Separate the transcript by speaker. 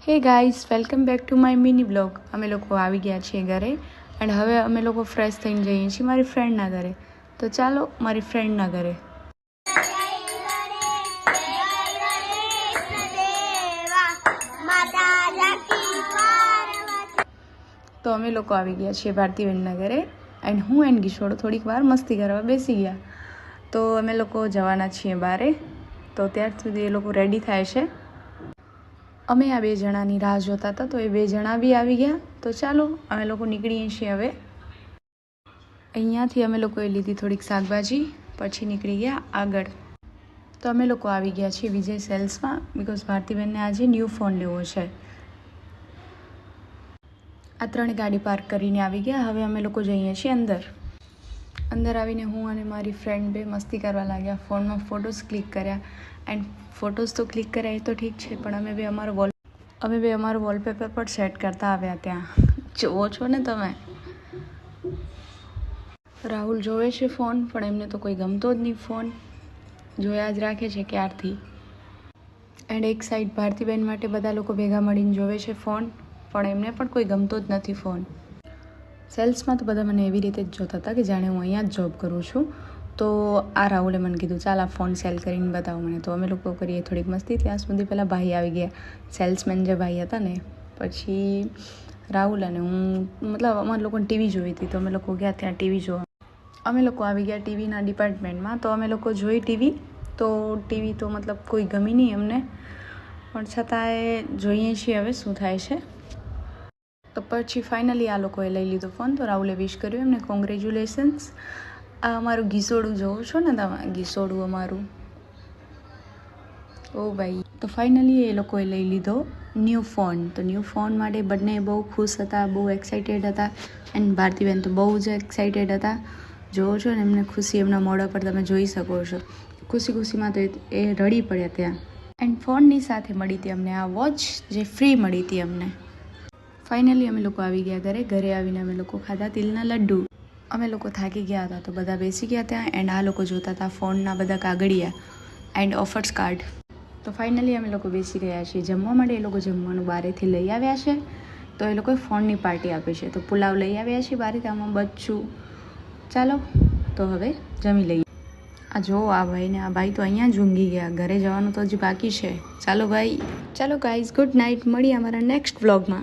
Speaker 1: Hey guys, welcome back to my mini blog. અમે લોકો આવી ગયા છીએ ઘરે એન્ડ હવે અમે લોકો ફ્રેશ થઈને જઈએ છીએ મારી ફ્રેન્ડના ઘરે. તો ચાલો મારી ફ્રેન્ડના ઘરે. તો અમે લોકો આવી ગયા છીએ ભારતીબેનના ઘરે એન્ડ હું એન્ડ કિશોર થોડીક વાર મસ્તી કરવા બેસી ગયા. તો અમે લોકો જવાના છીએ બહારે. તો ત્યાર સુધી એ લોકો રેડી થાય છે. અમે આ બે જણાની રાહ જોતા હતા, તો એ બે જણા બી આવી ગયા. તો ચાલો અમે લોકો નીકળીએ છીએ હવે. અહીંયાથી અમે લોકોએ લીધી થોડીક શાકભાજી, પછી નીકળી ગયા આગળ. તો અમે લોકો આવી ગયા છીએ વિજય સેલ્સમાં, બિકોઝ ભારતીબેનને આજે ન્યૂ ફોન લેવો છે. આ 3 ગાડી પાર્ક કરીને આવી ગયા. હવે અમે લોકો જઈએ છીએ અંદર. અંદર આવીને હું અને મારી ફ્રેન્ડ બે મસ્તી કરવા લાગ્યા. ફોનમાં ફોટોઝ ક્લિક કર્યા એન્ડ ફોટોઝ તો ક્લિક કર્યા એ તો ઠીક છે, પણ અમે બે અમારો વોલપેપર પર સેટ કરતા આવ્યા. ત્યાં જોવો છો ને તમે, રાહુલ જોવે છે ફોન, પણ એમને તો કોઈ ગમતો જ નહીં. ફોન જોયા જ રાખે છે ક્યારથી. એન્ડ એક સાઈડ ભારતીબેન માટે બધા લોકો ભેગા મળીને જોવે છે ફોન, પણ એમને પણ કોઈ ગમતો જ નથી ફોન. સેલ્સમાં તો બધા મને એવી રીતે જ જોતા હતા કે જાણે હું અહીંયા જ જોબ કરું છું. તો આ રાહુલે મને કીધું ચાલ આ ફોન સેલ કરીને બતાવો મને. તો અમે લોકો કરીએ થોડીક મસ્તી. ત્યાં સુધી પહેલાં ભાઈ આવી ગયા, સેલ્સમેન જે ભાઈ હતા ને. પછી રાહુલ અને હું, મતલબ અમારા લોકોને ટીવી જોઈ હતી, તો અમે લોકો ગયા ત્યાં ટીવી જોવા. અમે લોકો આવી ગયા ટીવીના ડિપાર્ટમેન્ટમાં. તો અમે લોકો જોઈ ટીવી. તો ટીવી તો મતલબ કોઈ ગમી નહીં અમને, પણ છતાંય જોઈએ છીએ હવે શું થાય છે. તો પછી ફાઇનલી આ લોકોએ લઈ લીધો ફોન. તો રાહુલે વિશ કર્યું એમને, કોંગ્રેચ્યુલેશન્સ. આ અમારું ઘીસોડું જોવો છો ને તમે, ઘીસોડું અમારું. ઓ ભાઈ. તો ફાઇનલી એ લોકોએ લઈ લીધો ન્યૂ ફોન. તો ન્યૂ ફોન માટે બંને બહુ ખુશ હતા, બહુ એક્સાઇટેડ હતા. એન્ડ ભારતીબેન તો બહુ જ એક્સાઇટેડ હતા. જોવો છો ને એમને ખુશી એમના મોઢા પર તમે જોઈ શકો છો. ખુશીમાં તો એ રડી પડ્યા ત્યાં. એન્ડ ફોનની સાથે મળી હતી અમને આ વોચ, જે ફ્રી મળી હતી અમને. ફાઇનલી અમે લોકો આવી ગયા ઘરે. ઘરે આવીને અમે લોકો ખાધા તિલના લડ્ડુ. અમે લોકો થાકી ગયા હતા, તો બધા બેસી ગયા ત્યાં. એન્ડ આ લોકો જોતા હતા ફોનના બધા કાગળિયા એન્ડ ઓફર્સ કાર્ડ. તો ફાઇનલી અમે લોકો બેસી ગયા છીએ જમવા માટે. એ લોકો જમવાનું બહારેથી લઈ આવ્યા છે. તો એ લોકોએ ફોનની પાર્ટી આપી છે. તો પુલાવ લઈ આવ્યા છીએ બહારથી, આમાં બચ્ચું. ચાલો તો હવે જમી લઈએ. આ જો આ ભાઈને, આ ભાઈ તો અહીંયા જ ઊંઘી ગયા. ઘરે જવાનું તો હજી બાકી છે. ચાલો ભાઈ, ચાલો ગાઈઝ, ગુડ નાઇટ. મળીએ અમારા નેક્સ્ટ વ્લોગમાં.